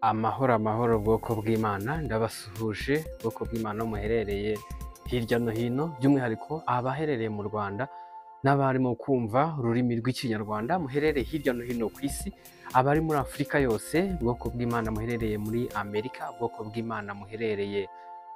Amahoro amahoro bwoko bw'Imana ndabasuhuje bwoko bw'Imana muherereye hirya no hino by'umwihariko abaherereye mu Rwanda n'abarimo kumva ururimi rw'ikinyarwanda muherereye hirya no hino ku isi, abari muri Afurika yose bwoko bw'Imana muherereye muri Amerika, bwoko bw'Imana muherereye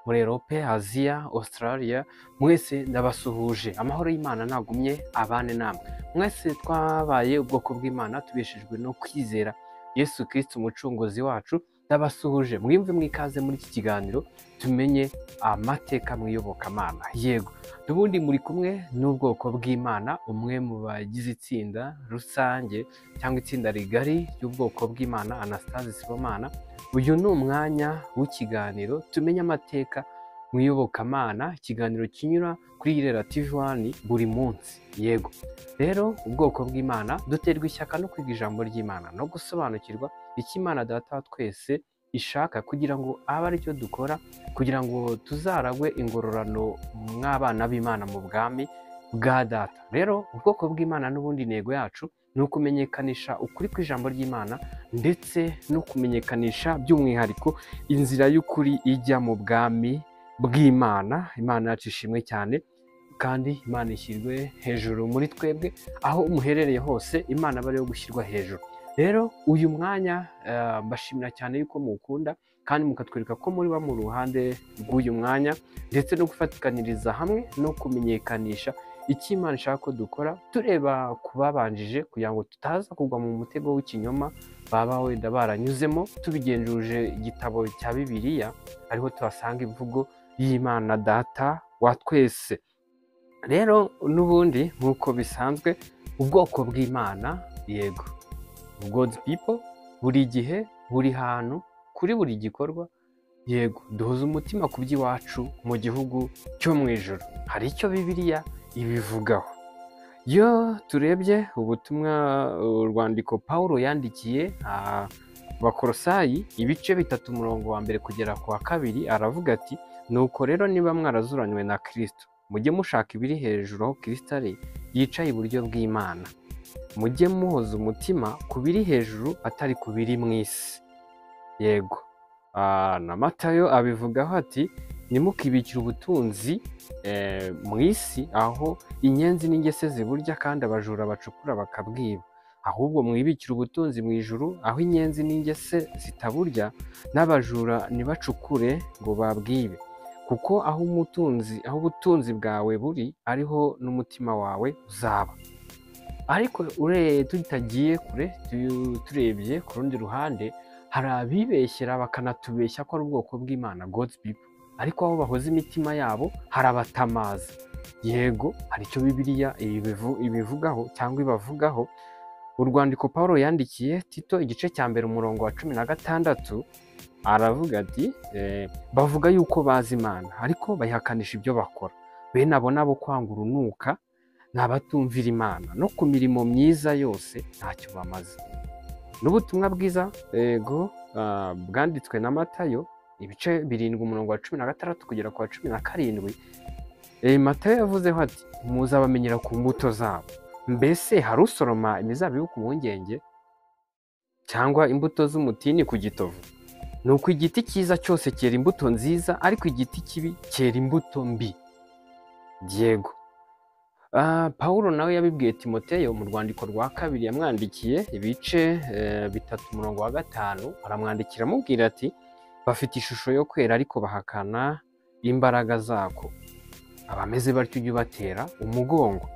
muri Europe, Aziya, Australia, mwese ndabasuhuje. Amahoro y'Imana nagumye abane namwe. Mwese twabaye ubwoko bw'Imana tubeshejwe no kwizera Yesu Kristo umucunguzi wacu, ndabasuhuje. Mwimve mwikaze muri iki kiganiro tumenye amateka mu iyobokamana. Yego, n'ubundi muri kumwe n'ubwoko bw'Imana, umwe mu bagize itsinda rusange cyangwa itsinda rigari ry'ubwoko bw'Imana, Anastase Sibomana. Uyu ni umwanya w'ikiganiro tumenye amateka mu iyobokamana, ikiganiro kinyura kuri IRERA TV1 buri munsi. Yego, rero ubwoko bw'Imana duterwa ishyaka no kwiga ijambo ry'Imana no gusobanukirwa icyo Imana Data wa twese ishaka, kugira ngo abe ari cyo dukora, kugira ngo tuzaragwe ingororano mw'abana b'Imana mu bwami bwa Data. Rero ubwoko bw'Imana n'ubundi intego yacu ni ukumenyekanisha ukuri kw'ijambo ry'Imana ndetse no kumenyekanisha by'umwihariko inzira y'ukuri ijya mu bwami bw'Imana. Imana yacu ishimwe cyane kandi Imana ishyirwe hejuru muri twebwe, aho umuherereye hose Imana aba ariyo gushyirwa hejuru. Rero uyu mwanya mbashimira cyane yuko mukunda kandi mukatwereka ko muri ba mu ruhande rw'uyu mwanya, ndetse no gufatikaniriza hamwe no kumenyekanisha icyo Imana ishaka ko dukora, tureba ku babanjije kugira ngo tutaza kugwa mu mutego w'ikinyoma baba wenda baranyuzemo, tubigenjuje igitabo cya Bibiliya ariho tuhasanga imvugo y'Imana Data wa twese. Rero n'ubundi nk'uko bisanzwe ubwoko bw'Imana, yego, God's people, buri gihe, buri hantu, kuri buri gikorwa, yego, duhuza umutima ku by'iwacu mu gihugu cyo mu ijoro. Hari icyo Bibiliya ibivugaho. Iyo turebye ubutumwa, urwandiko Pawulo yandikiye Abakolosayi, ibice 3 umurongo wa mbere kugera ku wa 2, aravuga ati: nuko rero niba mwarazuranywe na Kristo, mujye mushaka ibiri hejuru aho Kristo ari yicaye iburyo bw'Imana. Mujye muhoza umutima ku biri hejuru atari ku biri mu isi. Yego, na Matayo abivugaho ati: nimukibikire ubutunzi mu isi, aho inyenzi n'ingese ziburya kandi abajura bacukura bakabwiba. Ahubwo mwibikire ubutunzi mu ijuru, aho inyenzi n'ingese zitaburya n'abajura ntibacukure ngo babwibe. Kuko aho ubutunzi bwawe buri, ariho n'umutima wawe uzaba. Ariko tutagiye kure, turebye ku rundi ruhande, hari abibeshyera bakanatubeshya ko ari ubwoko bw'Imana, God's people, ariko aho bahoza imitima yabo hari abatamaza. Yego, hari icyo Bibiliya ibivugaho cyangwa ibavugaho. Urwandiko Pawulo yandikiye Tito, igice cya mbere umurongo wa 16, aravuga ati: bavuga yuko bazi Imana, ariko bayihakanisha ibyo bakora. Bene abo nabo kwanga urunuka, n'abatumvira Imana, no ku mirimo myiza yose ntacyo bamaze. N'ubutumwa bwiza, yego, bwanditswe na Matayo, ibice 7 umurongo wa 16 kugera ku wa 17. Matayo yavuzeho ati: muzabamenyera ku mbuto zabo. Mbese hari usoroma imizabibu ku mpungenge cyangwa imbuto z'umutini ku gitovu? Nuko igiti cyiza cyose cyera imbuto nziza, ariko igiti kibi cyera imbuto mbi. Yego, Pawulo nawe yabibwiye Timoteyo mu rwandiko rwa 2 yamwandikiye, ibice 3 umurongo wa 5, aramwandikira amubwira ati: bafite ishusho yo kwera ariko bahakana imbaraga zako, abameze batyo ujye ubatera umugongo.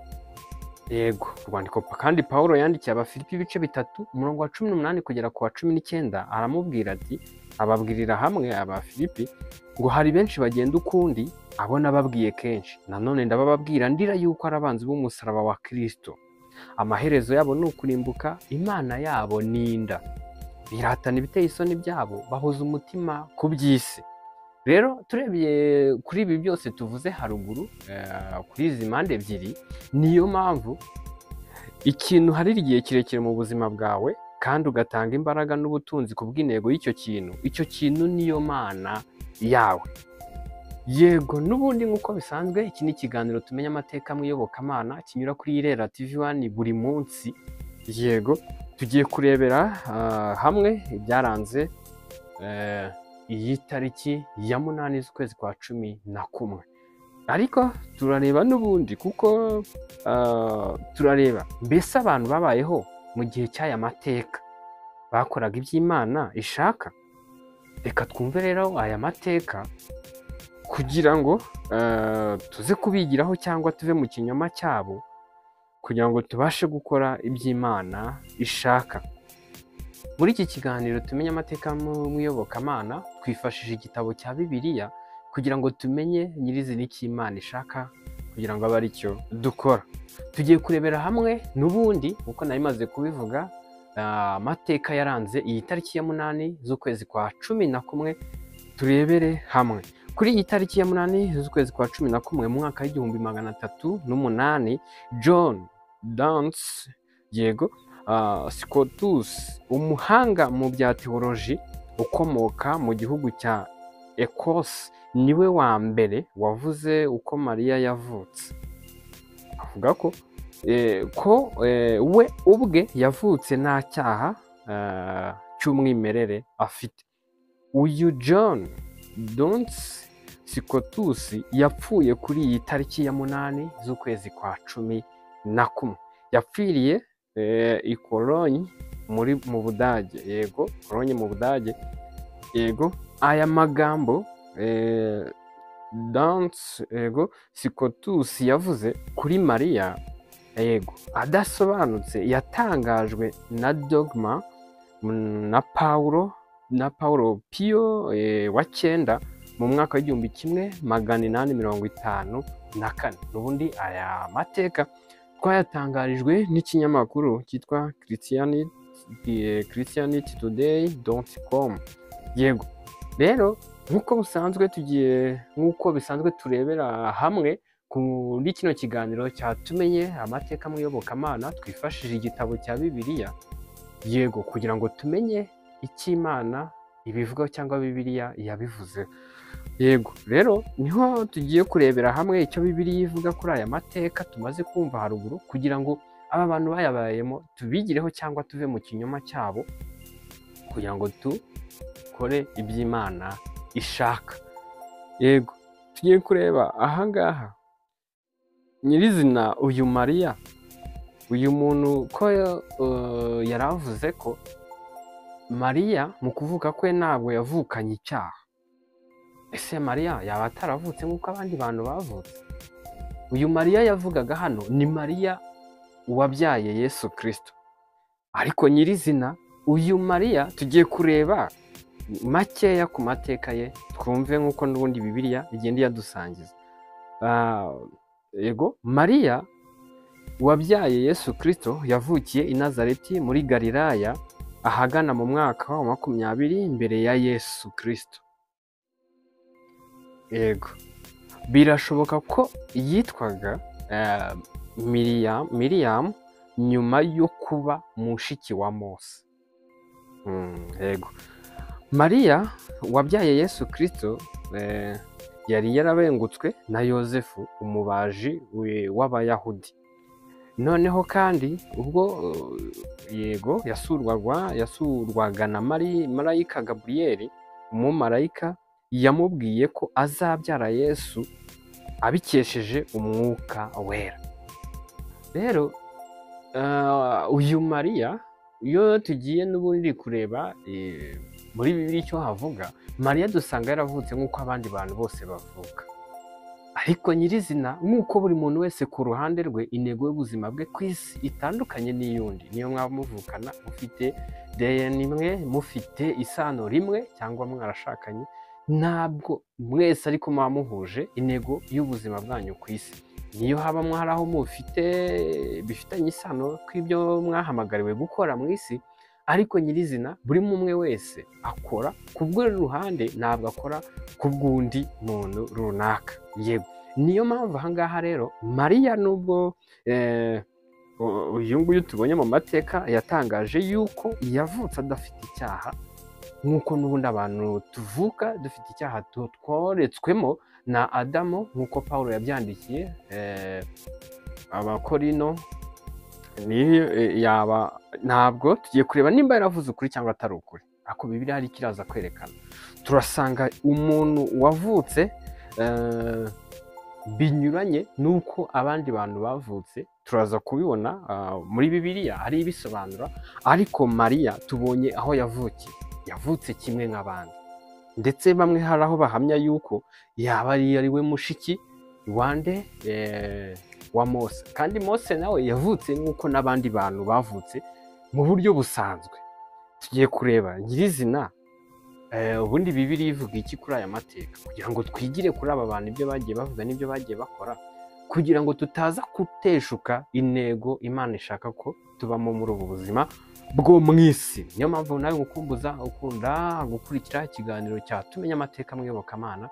Yego, urwandiko kandi Pawulo yandikiye Abafilipi, ibice 3 umurongo wa 18 kugera ku wa 19, aramubwira ati, ababwirira hamwe Abafilipi ngo hari benshi bagenda ukundi, abo nababwiye kenshi, nanone ndabababwira ndira yuko ari abanzi b'umusaraba wa Kristo. Amaherezo yabo ni ukurimbuka, Imana yabo ninda. Biratana ibiteye isoni byabo, bahoza umutima ku by'isi. Rero turebye kuri ibi byose tuvuze haruguru, kuri izi mpande ebyiri, niyo mpamvu ikintu hari igihe kirekire mu buzima bwawe kandi ugatanga imbaraga n'ubutunzi ku bw'intego y'icyo kintu, icyo kintu niyo Mana yawe. Yego, n'ubundi nk'uko bisanzwe, iki ni ikiganiro tumenya amateka mu iyobokamana kinyura kuri IRERA TV1 buri munsi. Yego, tugiye kurebera hamwe ibyaranze iyi tariki ya 8 z'ukwezi kwa 11, ariko turareba n'ubundi kuko turareba mbese abantu babayeho mu gihe cy'aya mateka bakoraga iby'Imana ishaka. Reka twumve rero aya mateka kugira ngo tuze kubigiraho cyangwa tuve mu kinyoma cyabo, kugira ngo tubashe gukora iby'Imana ishaka. Muri iki kiganiro tumenye amateka mu iyobokamana, twifashishije igitabo cya Bibiliya kugira ngo tumenye nyirizina icyo Imana ishaka, kugira ngo abe ari cyo dukora. Tugiye kurebera hamwe n'ubundi uko nari maze kubivuga amateka yaranze iyi tariki ya 8 z'ukwezi kwa 11. Turebere hamwe kuri iyi tariki ya 8 z'ukwezi kwa 11 mu mwaka w'1308, John Dance Scotus, umuhanga mu bya teoloji ukomoka mu gihugu cya Ecosse, niwe wa mbere wavuze uko Mariya yavutse. Avuga ko we ubwe yavutse nta cyaha cy'umwimerere afite. Uyu John Dance Scotus yapfuye kuri iyi tariki ya 8 z'ukwezi kwa 11. Yapfiriye i Cologne mu Budage. Cologne mu Budage. Aya magambo Dance Scotus yavuze kuri Mariya adasobanutse, yatangajwe na dogma na Paulo Pio wa 9 mu mwaka w'1854. N'ubundi aya mateka twayatangarijwe n'ikinyamakuru cyitwa christianitytoday.com. Rero nk'uko bisanzwe turebera hamwe kuri kino kiganiro cyatumenye amateka mu iyobokamana, twifashishije igitabo cya Bibiliya kugira ngo tumenye icyo Imana ibivugaho cyangwa Bibiliya yabivuze. Rero niho tugiye kurebera hamwe icyo Bibiliya ivuga kuri aya mateka tumaze kumva haruguru, kugira ngo aba bantu bayabayemo tubigireho cyangwa tuve mu kinyoma cyabo, kugira ngo dukore iby'Imana ishaka. Tugiye kureba ahangaha nyirizina uyu Mariya, uyu muntu ko yaravuze ko Mariya mu kuvuka kwe ntabwo yavukanye icyaha. Ese Mariya yaba ataravutse nk'uko abandi bantu bavutse? Uyu Mariya yavugaga hano ni Mariya wabyaye Yesu Kristo, ariko nyirizina uyu Mariya tugiye kureba makeya ku mateka ye, twumve nk'uko n'ubundi Bibiliya igenda yadusangiza. Mariya wabyaye Yesu Kristo yavukiye i Nazareti muri Galilaya ahagana mu mwaka wa 20 mbere ya Yesu Kristo. Birashoboka ko yitwaga Miriam nyuma yo kuba mushiki wa Mose. Mariya wabyaye Yesu Kristo yari yarabengutswe na Yosefu, umubaji w'Abayahudi. Noneho kandi ubwo yasurwaga na marayika Gaburiyeli, umumarayika yamubwiye ko azabyara Yesu abikesheje umwuka wera. Rero uyu Mariya, iyo tugiye n'ubundi kureba muri Bibiliya icyo havuga, Mariya dusanga yaravutse nk'uko abandi bantu bose bavuka, ariko nyirizina nk'uko buri muntu wese ku ruhande rwe intego y'ubuzima bwe ku isi itandukanye n'iyundi. Niyo mwaba muvukana, mufite DNA imwe, mufite isano rimwe cyangwa mwarashakanye, ntabwo mwese ariko muba muhuje intego y'ubuzima bwanyu ku isi. Niyo haba mwari aho bifitanye isano kw'ibyo mwahamagariwe gukora mu isi, ariko nyirizina buri umwe wese akora ku bw'uruhande, ntabwo akora ku bw'undi muntu runaka. Niyo mpamvu ahangaha rero Mariya, nubwo uyu nguyu tubonye mu mateka yatangaje yuko yavutse adafite icyaha, nk'uko n'ubundi abantu tuvuka dufite icyaha tworetswemo na Adamu, nk'uko Paulo yabyandikiye Abakorino. Ntabwo tugiye kureba nimba yaravuze ukuri cyangwa atari ukuri, ako Bibiliya hari kiraza kwerekana. Turasanga umuntu wavutse binyuranye nuko abandi bantu bavutse, turaza kubibona muri Bibiliya hari ibisobanura, ariko Mariya tubonye aho yavukiye, yavutse kimwe nk'abandi, ndetse bamwe hari aho bahamya yuko yaba ari we mushiki wande wa Mose, kandi Mose nawe yavutse nk'uko n'abandi bantu bavutse mu buryo busanzwe. Tugiye kureba nyirizina ubundi Bibiliya ivuga iki kuri aya mateka, kugira ngo twigire kuri aba bantu ibyo bagiye bavuga n'ibyo bagiye bakora, kugira ngo tutaza kuteshuka intego Imana ishaka ko tubamo muri ubu buzima bwo mu isi. Niyo mpamvu nawe ngukumbuza ukunda gukurikira ikiganiro cya Tumenye Amateka mu Iyobokamana,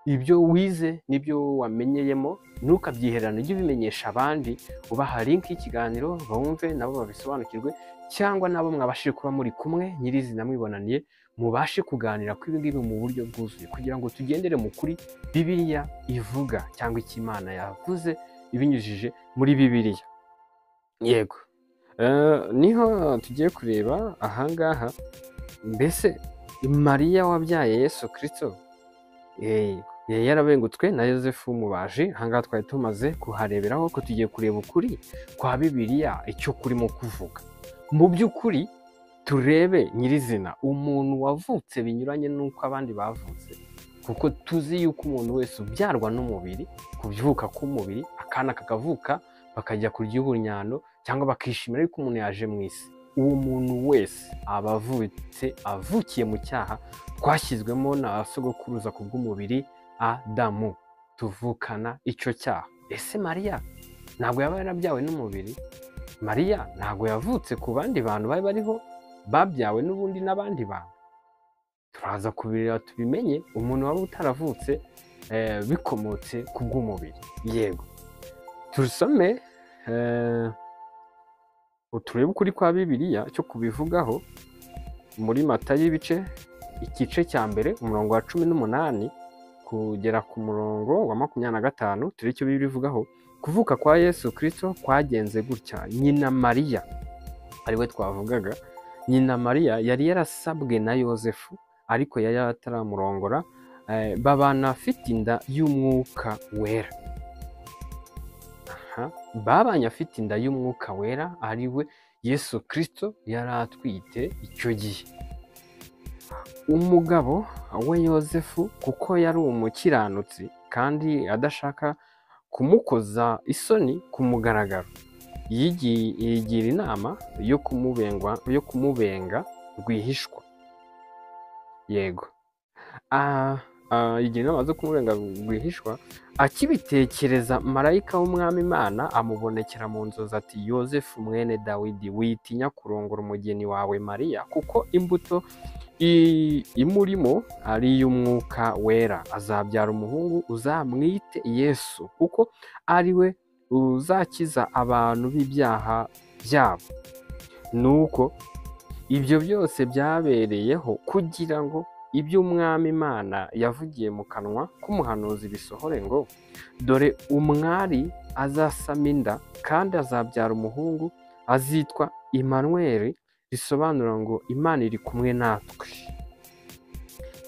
ibyo wize n'ibyo wamenyeyemo ntukabyihererane, ujye ubimenyesha abandi, ubaha link y'ikiganiro bumve nabo babisobanukirwe, cyangwa nabo mwabashije kuba muri kumwe nyirizina mwibonaniye, mubashe kuganira ku ibingibi mu buryo bwuzuye, kugira ngo tugendere mu kuri Bibiliya ivuga cyangwa icyo Imana yavuze ibinyujije muri Bibiliya. Yego, niho tugiye kureba ahangaha, mbese Mariya wabyaye Yesu Kristo yarabengutswe na Yosefu w'umubaji. Ahangaha twari tumaze kuhareberaho ko tugiye kureba ukuri kwa Bibiliya icyo kurimo kuvuga. Mu by'ukuri turebe nyirizina umuntu wavutse binyuranye n'uko abandi bavutse, kuko tuzi yuko umuntu wese ubyarwa n'umubiri, kubyuka k'umubiri, akana kakavuka bakajya kurya ubunyano cyangwa bakishimira yuko umuntu yaje mu isi. Uwo muntu wese aba avutse avukiye mu cyaha twashyizwemo na sogokuruza ku bw'umubiri Adamu, tuvukana icyo cyaha. Ese Mariya ntabwo yaba yarabyawe n'umubiri? Mariya ntabwo yavutse ku bandi bantu bari bariho babyawe n'ubundi n'abandi bantu? Turaza kubireba tubimenye umuntu waba utaravutse bikomotse ku bw'umubiri. Yego, turusome turebe ukuri kwa Bibiliya cyo kubivugaho muri Matayo igice cya mbere umurongo wa 18 kugera ku murongo wa 25. Turebe icyo Bibiliya ivugaho. Kuvuka kwa Yesu Kristo kwagenze gutya: nyina Mariya ariwe twavugaga, nyina Mariya yari yarasabwe na Yosefu, ariko yari ataramurongora, babana afite inda y'umwuka wera. Babanye afite inda y'umwuka wera, ariwe Yesu Kristo yari atwite icyo gihe. Umugabo we Yosefu, kuko yari umukiranutsi kandi adashaka kumukoza isoni ku mugaragaro, yigira inama yo kumubenga rwihishwa. Yego, yigira inama zo kumubenga rwihishwa. Akibitekereza, marayika w'umwami Imana amubonekera mu nzozi ati: Yosefu mwene Dawidi, witinya kurongora umugeni wawe Mariya, kuko imbuto imurimo ari iy'umwuka wera. Azabyara umuhungu, uzamwite Yesu, kuko ari we uzakiza abantu b'ibyaha byabo. Nuko ibyo byose byabereyeho kugira ngo ibyo umwami Imana yavugiye mu kanwa k'umuhanuzi bisohore, ngo dore umwari azasama inda kandi azabyara umuhungu, azitwa Imanweri, risobanura ngo Imana iri kumwe natwe.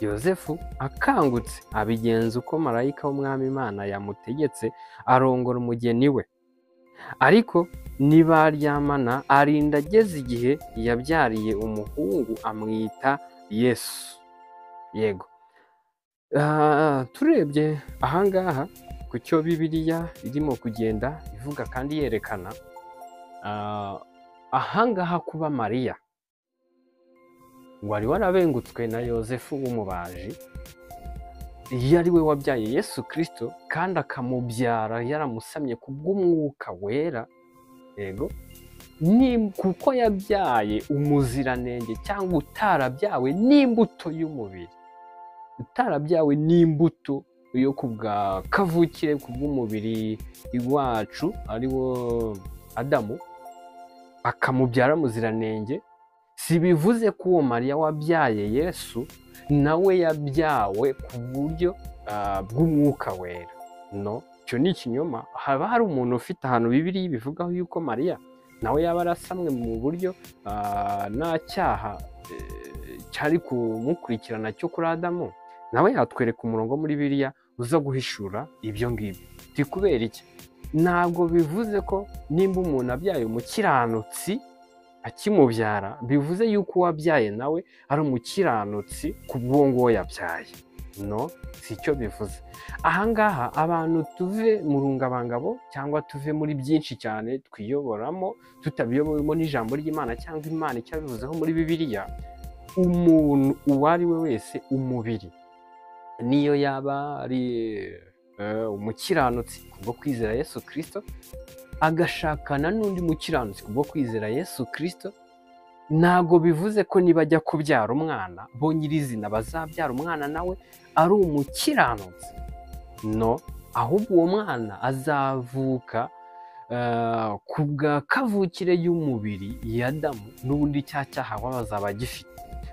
Yosefu akangutse abigenza uko marayika w'umwami Imana yamutegetse, arongora umugeni we. Ariko ntibaryamana, arinda ageze igihe yabyariye umuhungu, amwita Yesu. Yego, turebye ahangaha ku cyo Bibiliya irimo kugenda ivuga kandi yerekana, ahangaha kuba Mariya wari warabengutswe na Yosefu w'umubaji, iyo ari we wabyaye Yesu Kristo kandi akamubyara yaramusamye ku bw'umwuka wera. Yego, ni kuko yabyaye umuziranenge, cyangwa utarabyawe n'imbuto y'umubiri, utarabyawe n'imbuto yo kubwa kavukire ku bw'umubiri iwacu ari wo Adamu, akamubyara muziranenge. Si bivuze ko uwo Mariya wabyaye Yesu nawe yabyawe ku buryo bw'umwuka wera. No, icyo ni ikinyoma. Haba hari umuntu ufite ahantu Bibiliya bivugaho yuko Mariya nawe yaba arasamwe mu buryo nta cyaha cyari kumukurikirana cyo kuri Adamu, nawe yatwereka umurongo muri Bibiliya uza guhishura ibyo ngibyo. Ti kubera iki? Ntabwo bivuze ko nimba umuntu abyaye umukiranutsi akimubyara bivuze yuko uwabyaye nawe ari umukiranutsi kubwo ngo yabyaye. No, si cyo bivuze. Ahangaha abantu tuve mu rungabangabo cyangwa tuve muri byinshi cyane twiyoboramo tutabiyobowemo n'ijambo ry'Imana cyangwa Imana icyo bivuzeho muri Bibiliya. Umuntu uwo ari we wese, umubiri niyo yaba ari umukiranutsi kubwo kwizera Yesu Kristo agashakana n'undi mukiranutsi kubwo kwizera Yesu Kristo, ntago bivuze ko niba ajya kubyara umwana bo nyirizina bazabyara umwana nawe ari umukiranutsi. No, ahubwo uwo mwana azavuka ku bwa kavukire y'umubiri ya Adamu, n'ubundi cya cyaha bazaba gifite.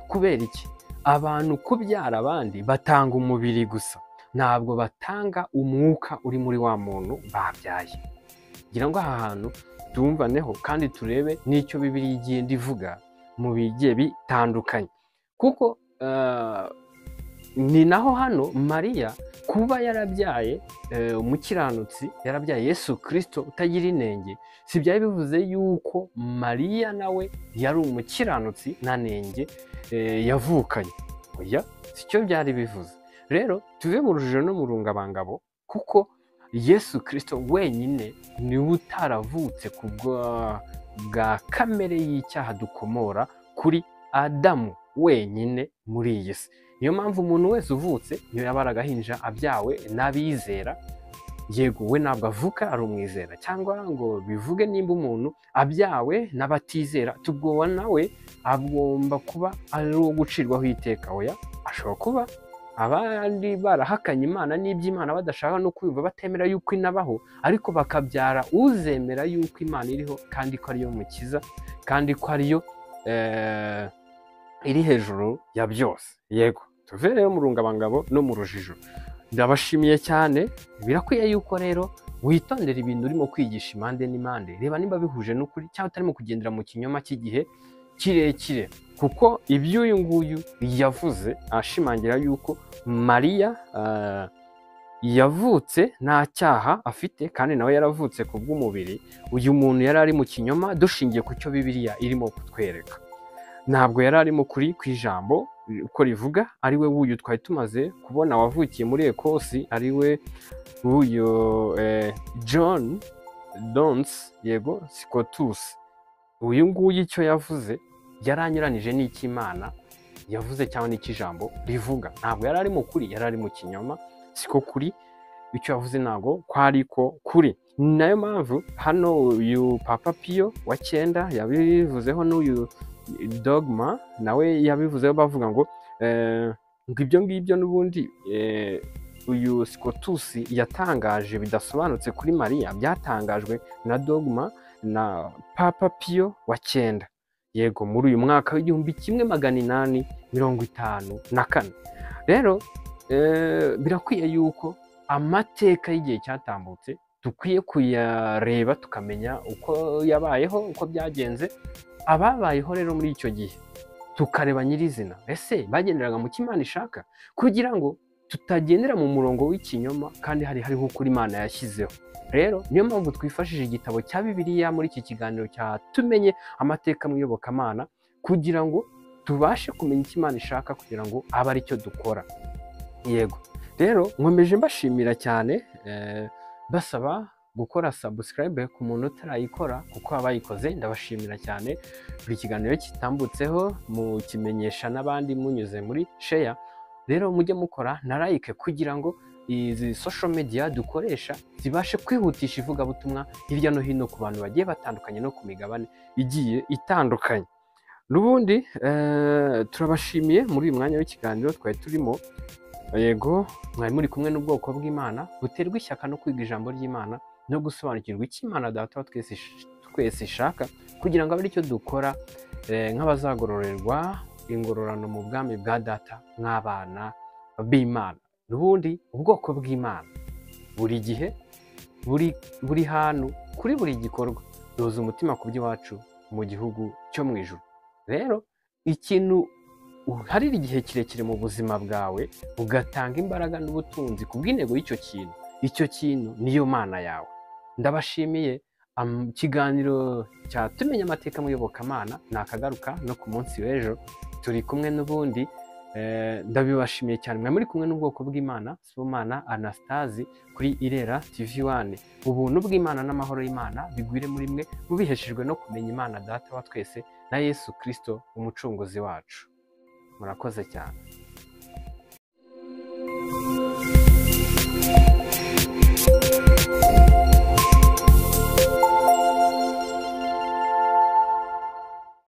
Kubera iki? Abantu kubyara abandi batanga umubiri gusa, ntabwo batanga umwuka uri muri wa muntu babyaye. Ngira ngo aha hantu tumvaneho kandi turebe n'icyo Bibiliya igenda ivuga mu bigiye bitandukanye, kuko ni naho hano Mariya kuba yarabyaye umukiranutsi, yarabyaye Yesu Kristo utagira inenge, si byari bivuze yuko Mariya nawe yari umukiranutsi nta nenge yavukanye. Oya, si cyo byari bivuze. Rero tuve mu rujijo no mu rungabangabo, kuko Yesu Kristo wenyine niwe utaravutse ku bwa kamere y'icyaha dukomora kuri Adamu wenyine muri iyi si. Niyo mpamvu umuntu wese uvutse, niyo yaba ari agahinja abyawe n'abizera, yego we ntabwo avuka ari umwizera, cyangwa ngo bivuge nimba umuntu abyawe n'abatizera tubwoba nawe agomba kuba ari uwo gucirwaho iteka. Oya, ashobora kuba abandi barahakanye Imana n'iby'Imana badashaka no kwumva, batemera yuko inabaho, ariko bakabyara uzemera yuko Imana iriho kandi ko ariyo mukiza kandi ko ariyo iri hejuru ya byose. Yego, tuve rero mu rungabangabo no mu rujijo. Ndabashimiye cyane. Birakwiye yuko rero witondera ibintu urimo kwigisha impande n'impande, reba nimba bihuje n'ukuri cyangwa utarimo kugendera mu kinyoma cy'igihe kirekire, kuko iby'uyu nguyu yavuze ashimangira yuko Mariya yavutse nta cyaha afite kandi nawe yaravutse ku bw'umubiri. Uyu muntu yari ari mu kinyoma dushingiye ku cyo Bibiliya irimo kutwereka. Ntabwo yari arimo kuri kw'ijambo uko rivuga, ari we wuyu twari tumaze kubona wavukiye muri Ekosi, ari we wuyu John Donnes, yego Scotus. Uyu nguyu icyo yavuze yaranyuranije n'icy'Imana yavuze cyangwa n'icy'ijambo rivuga. Ntabwo yari ari mu kuri, yari ari mu kinyoma. Siko kuri, icyo yavuze ntabwo kwari ko kuri. Nayo mpamvu hano uyu Papa Pio wa 9 yabivuzeho, n'uyu Dogma nawe yabivuzeho bavuga ngo ibyo ngibyo n'ubundi uyu Scotus yatangaje bidasobanutse kuri Mariya, byatangajwe na Dogma na Papa Pio wa 9, yego muri uyu mwaka w'1854. Rero birakwiye yuko amateka y'igihe cyatambutse dukwiye kuyareba tukamenya uko yabayeho, uko byagenze, ababayeho rero muri icyo gihe tukareba nyirizina ese bagenderaga mu cy'Imana ishaka, kugira ngo tutagendera mu murongo w'ikinyoma kandi hariho ukuri Imana yashyizeho. Rero niyo mpamvu twifashishije igitabo cya Bibiliya muri iki kiganiro cya tumenye amateka mu iyobokamana, kugira ngo tubashe kumenya icyo Imana ishaka, kugira ngo abe ari cyo dukora. Yego, rero nkomeje mbashimira cyane, basaba gukora subscribe ku muntu utarayikora, kuko abayikoze ndabashimira cyane. Buri kiganiro kitambutseho mu kimenyesha n'abandi munyuze muri share. Rero mujye mukora na like kugira ngo izi social media dukoresha zibashe kwihutisha ivugabutumwa hirya no hino ku bantu bagiye batandukanye no ku migabane igiye itandukanye. N'ubundi turabashimiye muri uyu mwanya w'ikiganiro twari turimo. Yego, mwari muri kumwe n'ubwoko bw'Imana buterwa ishyaka no kwiga ijambo ry'Imana no gusobanukirwa icyo Imana Data wa twese ishaka, kugira ngo abe aricyo dukora nk'abazagororerwa ingororano mu bwami bwa Data nk'abana b'Imana. N'ubundi ubwoko bw'Imana buri gihe, buri hantu, kuri buri gikorwa duhuza umutima ku by'iwacu mu gihugu cyo mu ijuru. Rero ikintu uharira igihe kirekire mu buzima bwawe ugatanga imbaraga n'ubutunzi kubw'intego y'icyo kintu, icyo kintu niyo mana yawe. Ndabashimiye. Ikiganiro cya tumenye amateka mu iyobokamana nakagaruka no ku munsi w'ejo turi kumwe n'ubundi. Ndabibashimiye cyane mwe muri kumwe n'ubwoko bw'Imana Sibomana Anastase kuri IRERA TV1. Ubuntu bw'Imana n'amahoro y'Imana bigwire muri mwe mubiheshejwe no kumenya Imana Data wa twese na Yesu Kristo umucunguzi wacu. Murakoze cyane.